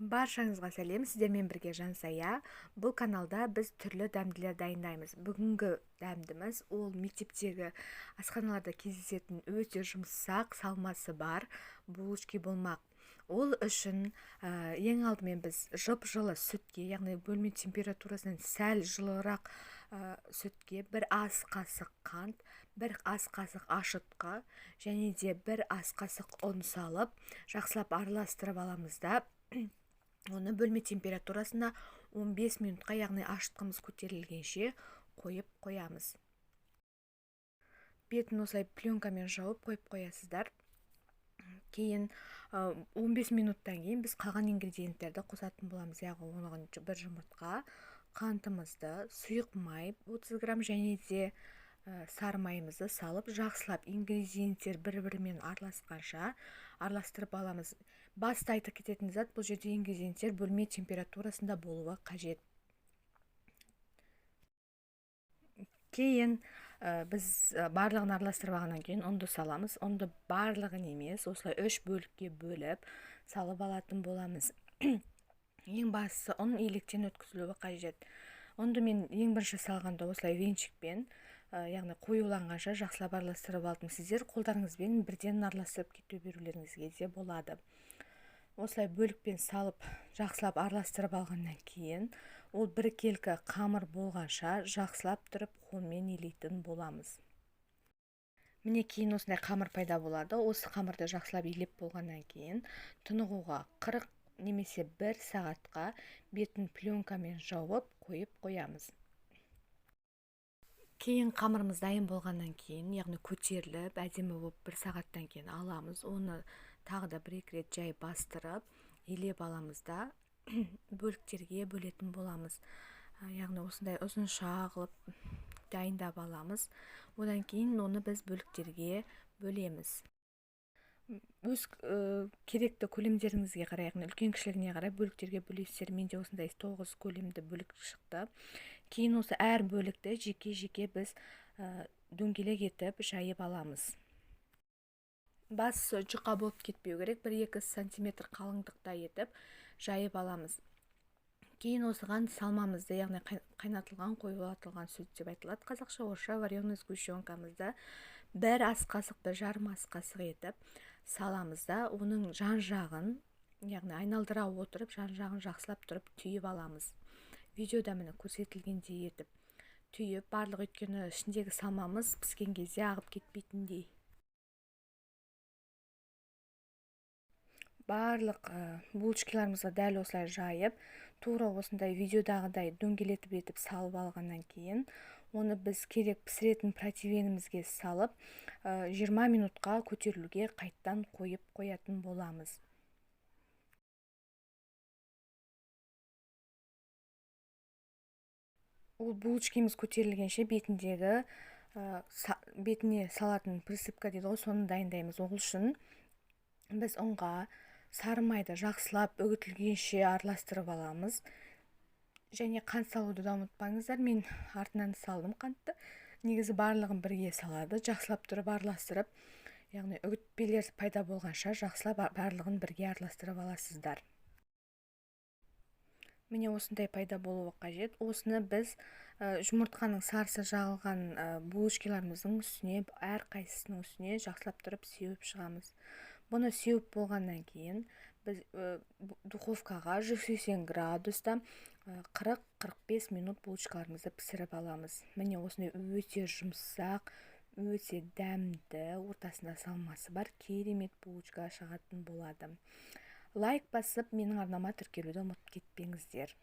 Баршаңызға сәлем, сіздермен бірге Жансая. Бұл каналда біз түрлі дәмділер дайындаймыз. Бүгінгі дәмдіміз ол мектептегі асханаларда кездесетін өте жұмсақ салмасы бар булочки болмақ. Ол үшін ең алдымен біз жып-жылы сүтке, яғни бөлме температурасынан сәл жылырақ сүтке бір ас қасық қант, бір ас қасық ашытқы және де бір ас қасық ұн салып, жақсылап араластырып аламыз да оны бөлме температурасына 15 минутқа, яғни ашытқымыз көтерілгенше қойып қоямыз. Бетін осылай пленкамен жауып қойып қоясыздар. Кейін 15 минуттан кейін біз қалған ингредиенттерді қосатын боламыз. Яғни оған бір жұмыртқа, қантымызды, сұйық май 30 грамм және де сары майымызды салып, жақсылап ингредиенттер бір-бірімен араласқанша араластырып аламыз. Баста айта кететін зат, бұл жерде ингредиенттер бөлме температурасында болуы қажет. Кейін біз барлығын араластырып алғаннан кейін ұнды саламыз. Ұнды барлығын емес, осылай 3 бөлікке бөліп салып алатын боламыз. Ең бастысы ұн електен өткізілуі қажет. Ұнды мен ең бірінші салғанда осылай венчикпен, яғни қоюланғанша жақсылап араластырып алдым. Сіздер қолдарыңызбен бірден араластырып кете берулеріңізге де болады. Осылай бөлікпен салып жақсылап араластырып алғаннан кейін ол біркелкі қамыр болғанша жақсылап тұрып қолмен илейтін боламыз. Міне кейін осындай қамыр пайда болады. Осы қамырды жақсылап илеп болғаннан кейін тұнығуға 40 немесе 1 сағатқа бетін пленкамен жауып қойып қоямыз. Кейін қамырымыз дайын болғаннан кейін, яғни көтеріліп, әдемі болып 1 сағаттан кейін аламыз. Оны тағы да 1-2 рет жай бастырып, илеп аламыз да бөліктерге бөлетін боламыз. Яғни осындай ұзынша қылып дайындап аламыз. Одан кейін оны біз бөліктерге бөлеміз. Өз керекті көлемдеріңізге қарай, яғни үлкен кішілігіне қарай бөліктерге бөлесіздер. Менде осындай 9 көлемді бөлік шықты. Кейін осы әр бөлікті жеке-жеке біз дөңгелек етіп жайып аламыз. Басы жұқа болып кетпеу керек, 1-2 сантиметр қалыңдықта етіп жайып аламыз. Кейін осыған салмамызды, яғни қайнатылған, қоюлатылған сүт деп айтылады қазақша, орысша вареный сгущенкамызды 1 ас қасықты жарым ас қасық етіп саламыз да, оның жан-жағын, яғни айналдыра отырып, жан-жағын жақсылап тұрып түйіп аламыз. Видеода міне көрсетілгендей етіп түйіп, барлық өйткені ішіндегі салмамыз піскен кезде ағып кетпейтіндей. Барлық булочкаларымызды дәл осылай жайып, тура осындай видеодағыдай дөңгелетіп етіп салып алғаннан кейін, оны біз керек пісіретін противенімізге салып, 20 минутқа көтерілуге қайттан қойып қоятын боламыз. Ол булочкеміз көтерілгенше бетіне салатын присыпка дейді ғой, соны дайындаймыз. Ол үшін біз ұнға сары майды жақсылап үгітілгенше араластырып аламыз. Және қант салуды да ұмытпаңыздар. Мен артынан салдым қантты. Негізі барлығын бірге салады. Жақсылап тұрып араластырып, яғни үгітпелер пайда болғанша жақсылап барлығын бірге араластырып аласыздар. Міне осындай пайда болуы қажет. Осыны біз жұмыртқаның сарысы жағылған булочкаларымыздың үстіне, әр қайсысының үстіне жақсылап тұрып сеуіп шығамыз. Бұны сеуіп болғаннан кейін біз духовкаға 180 градуста 40-45 минут булочкаларымызды пісіріп аламыз. Міне осындай өте жұмсақ, өте дәмді, ортасында салмасы бар керемет булочка шығатын болады. Лайк басып, менің арнама тіркелуді ұмытып кетпеңіздер.